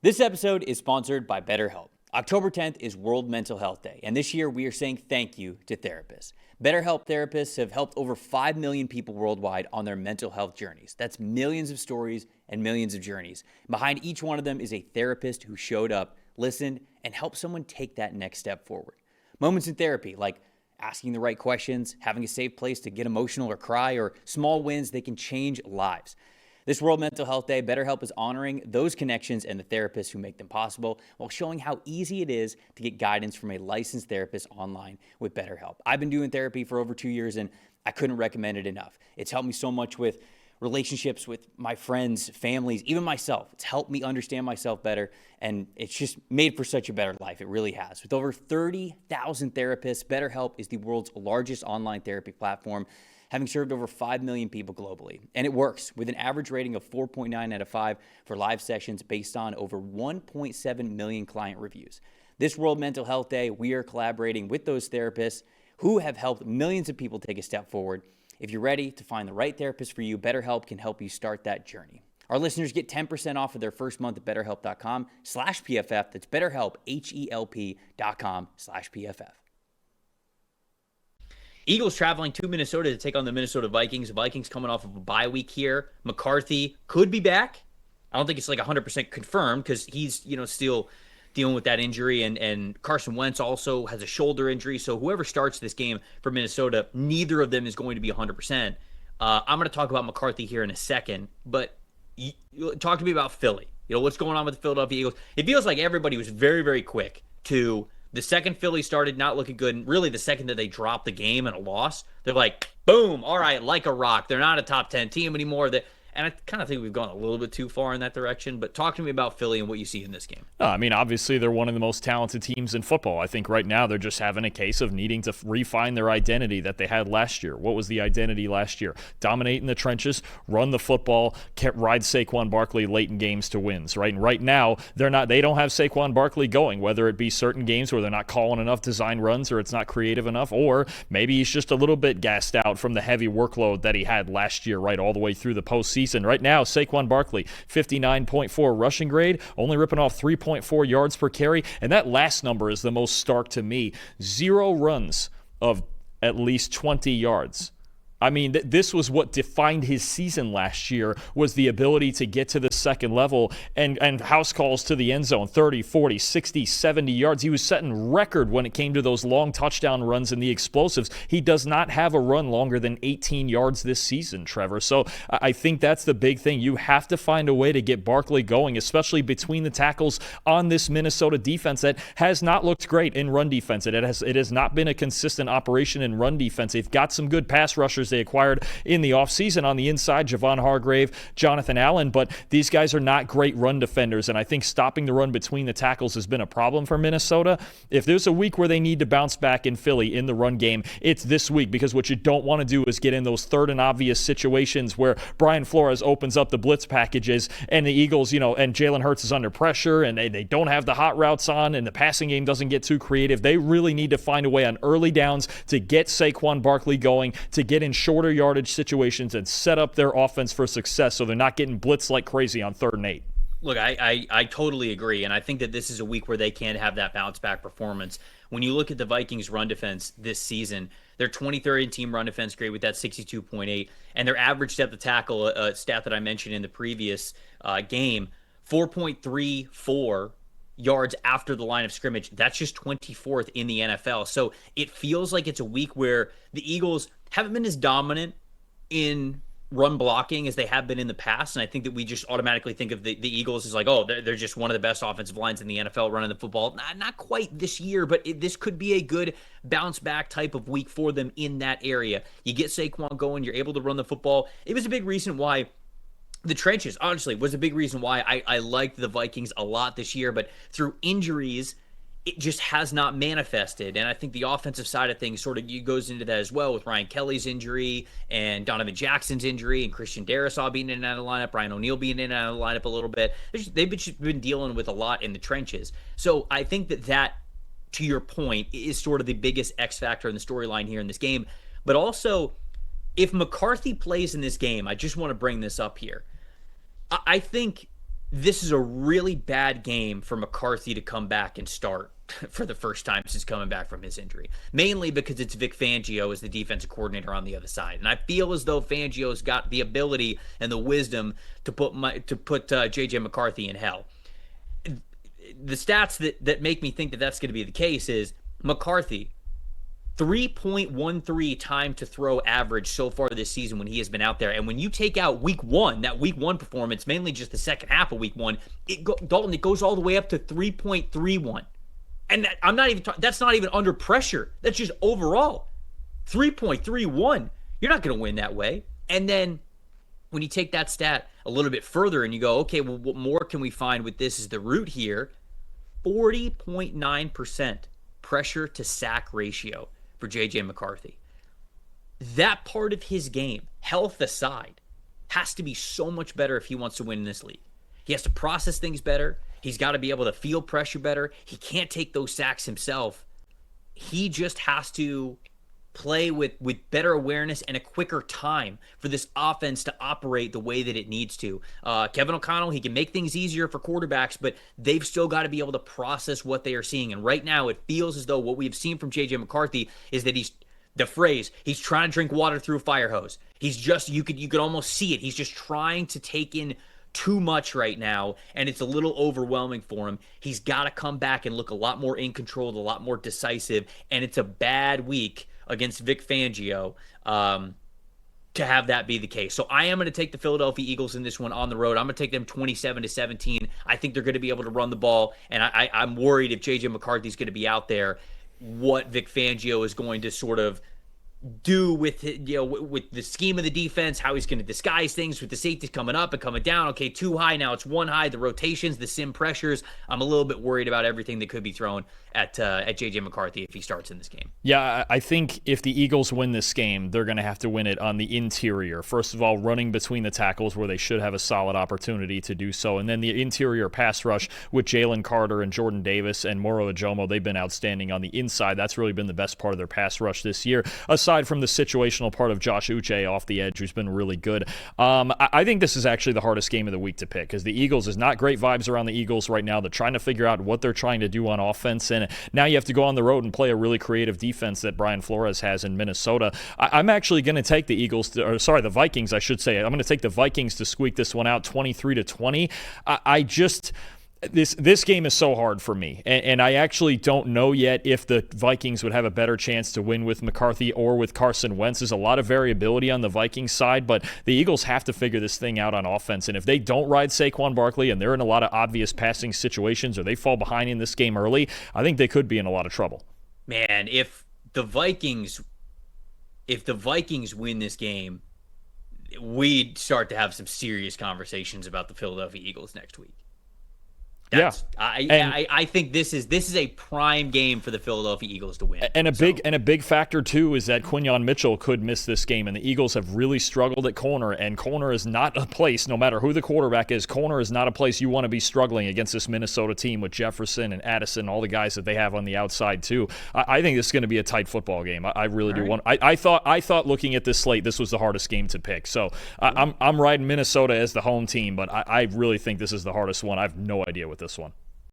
This episode is sponsored by BetterHelp. October 10th is World Mental Health Day, and this year we are saying thank you to therapists. BetterHelp therapists have helped over 5 million people worldwide on their mental health journeys. That's millions of stories and millions of journeys. Behind each one of them is a therapist who showed up, listened, and helped someone take that next step forward. Moments in therapy, like asking the right questions, having a safe place to get emotional or cry, or small wins, they can change lives. This World Mental Health Day, BetterHelp is honoring those connections and the therapists who make them possible while showing how easy it is to get guidance from a licensed therapist online with BetterHelp. I've been doing therapy for over 2 years and I couldn't recommend it enough. It's helped me so much with relationships with my friends, families, even myself. It's helped me understand myself better, and it's just made for such a better life. It really has. With over 30,000 therapists, BetterHelp is the world's largest online therapy platform, having served over 5 million people globally. And it works with an average rating of 4.9 out of 5 for live sessions based on over 1.7 million client reviews. This World Mental Health Day, we are collaborating with those therapists who have helped millions of people take a step forward. If you're ready to find the right therapist for you, BetterHelp can help you start that journey. Our listeners get 10% off of their first month at BetterHelp.com/PFF. That's BetterHelp, HELP.com/PFF. Eagles traveling to Minnesota to take on the Minnesota Vikings. Vikings coming off of a bye week here. McCarthy could be back. I don't think it's like 100% confirmed because he's, still dealing with that injury. And Carson Wentz also has a shoulder injury. So whoever starts this game for Minnesota, neither of them is going to be 100%. I'm going to talk about McCarthy here in a second. But talk to me about Philly. What's going on with the Philadelphia Eagles? It feels like everybody was very, very quick to the second Philly started not looking good, and really the second that they dropped the game and a loss, they're like, boom, all right, like a rock. They're not a top 10 team anymore. And I kind of think we've gone a little bit too far in that direction. But talk to me about Philly and what you see in this game. Obviously, they're one of the most talented teams in football. I think right now they're just having a case of needing to refine their identity that they had last year. What was the identity last year? Dominate in the trenches, run the football, ride Saquon Barkley late in games to wins, right? And right now, they don't have Saquon Barkley going, whether it be certain games where they're not calling enough design runs or it's not creative enough, or maybe he's just a little bit gassed out from the heavy workload that he had last year, right, all the way through the postseason. Right now, Saquon Barkley, 59.4 rushing grade, only ripping off 3.4 yards per carry. And that last number is the most stark to me. 0 runs of at least 20 yards. I mean, this was what defined his season last year, was the ability to get to the second level and house calls to the end zone, 30, 40, 60, 70 yards. He was setting record when it came to those long touchdown runs and the explosives. He does not have a run longer than 18 yards this season, Trevor. So I think that's the big thing. You have to find a way to get Barkley going, especially between the tackles on this Minnesota defense that has not looked great in run defense. It has not been a consistent operation in run defense. They've got some good pass rushers they acquired in the offseason on the inside, Javon Hargrave, Jonathan Allen, but these guys are not great run defenders, and I think stopping the run between the tackles has been a problem for Minnesota. If there's a week where they need to bounce back in Philly in the run game, it's this week, because what you don't want to do is get in those third and obvious situations where Brian Flores opens up the blitz packages and the Eagles, and Jalen Hurts is under pressure and they don't have the hot routes on and the passing game doesn't get too creative. They really need to find a way on early downs to get Saquon Barkley going, to get in shorter yardage situations and set up their offense for success so they're not getting blitzed like crazy on 3rd and 8. Look, I totally agree, and I think that this is a week where they can have that bounce-back performance. When you look at the Vikings' run defense this season, they're 23rd in team run defense grade with that 62.8, and their average depth of tackle, a stat that I mentioned in the previous game, 4.34 yards after the line of scrimmage. That's just 24th in the NFL. So it feels like it's a week where the Eagles haven't been as dominant in run blocking as they have been in the past. And I think that we just automatically think of the Eagles as like, oh, they're just one of the best offensive lines in the NFL running the football. Not quite this year, but this could be a good bounce back type of week for them in that area. You get Saquon going, you're able to run the football. It was a big reason why the trenches, honestly, was a big reason why I liked the Vikings a lot this year. But through injuries, it just has not manifested. And I think the offensive side of things sort of goes into that as well, with Ryan Kelly's injury and Donovan Jackson's injury and Christian Darrisaw being in and out of the lineup, Brian O'Neill being in and out of the lineup a little bit. They've been dealing with a lot in the trenches. So I think that, to your point, is sort of the biggest X factor in the storyline here in this game. But also, if McCarthy plays in this game, I just want to bring this up here. I think this is a really bad game for McCarthy to come back and start for the first time since coming back from his injury. Mainly because it's Vic Fangio as the defensive coordinator on the other side. And I feel as though Fangio's got the ability and the wisdom to put JJ McCarthy in hell. The stats that make me think that that's going to be the case is McCarthy, 3.13 time to throw average so far this season when he has been out there. And when you take out week one, that week one performance, mainly just the second half of week one, Dalton, it goes all the way up to 3.31. And that's not even under pressure. That's just overall 3.31. You're not going to win that way. And then when you take that stat a little bit further and you go, okay, well, what more can we find with this as the root here? 40.9% pressure to sack ratio for JJ McCarthy. That part of his game, health aside, has to be so much better if he wants to win in this league. He has to process things better. He's got to be able to feel pressure better. He can't take those sacks himself. He just has to play with better awareness and a quicker time for this offense to operate the way that it needs to. Kevin O'Connell, he can make things easier for quarterbacks, but they've still got to be able to process what they are seeing. And right now, it feels as though what we've seen from J.J. McCarthy is that he's trying to drink water through a fire hose. He's just, you could almost see it. He's just trying to take in too much right now, and it's a little overwhelming for him. He's got to come back and look a lot more in control, a lot more decisive, and it's a bad week against Vic Fangio to have that be the case. So I am going to take the Philadelphia Eagles in this one on the road. I'm going to take them 27-17. I think they're going to be able to run the ball, and I'm worried if J.J. McCarthy's going to be out there, what Vic Fangio is going to sort of do with the scheme of the defense, how he's going to disguise things with the safeties coming up and coming down. Okay, too high, now it's one high, the rotations, the sim pressures. I'm a little bit worried about everything that could be thrown at J.J. McCarthy if he starts in this game. Yeah, I think if the Eagles win this game, they're going to have to win it on the interior. First of all, running between the tackles where they should have a solid opportunity to do so. And then the interior pass rush with Jalen Carter and Jordan Davis and Moro Ajomo, they've been outstanding on the inside. That's really been the best part of their pass rush this year, aside from the situational part of Josh Uche off the edge, who's been really good. I think this is actually the hardest game of the week to pick because the Eagles, is not great vibes around the Eagles right now. They're trying to figure out what they're trying to do on offense, and now you have to go on the road and play a really creative defense that Brian Flores has in Minnesota. I'm actually going to take the Vikings, I should say. I'm going to take the Vikings to squeak this one out 23-20. This game is so hard for me, and I actually don't know yet if the Vikings would have a better chance to win with McCarthy or with Carson Wentz. There's a lot of variability on the Vikings side, but the Eagles have to figure this thing out on offense, and if they don't ride Saquon Barkley and they're in a lot of obvious passing situations or they fall behind in this game early, I think they could be in a lot of trouble. Man, if the Vikings win this game, we'd start to have some serious conversations about the Philadelphia Eagles next week. I think this is a prime game for the Philadelphia Eagles to win. And a big factor too is that Quinyon Mitchell could miss this game, and the Eagles have really struggled at corner, and corner is not a place, no matter who the quarterback is, corner is not a place you want to be struggling against this Minnesota team with Jefferson and Addison, all the guys that they have on the outside too. I think this is going to be a tight football game. I really do want. I thought looking at this slate, this was the hardest game to pick. So I'm riding Minnesota as the home team, but I really think this is the hardest one. I have no idea with this one.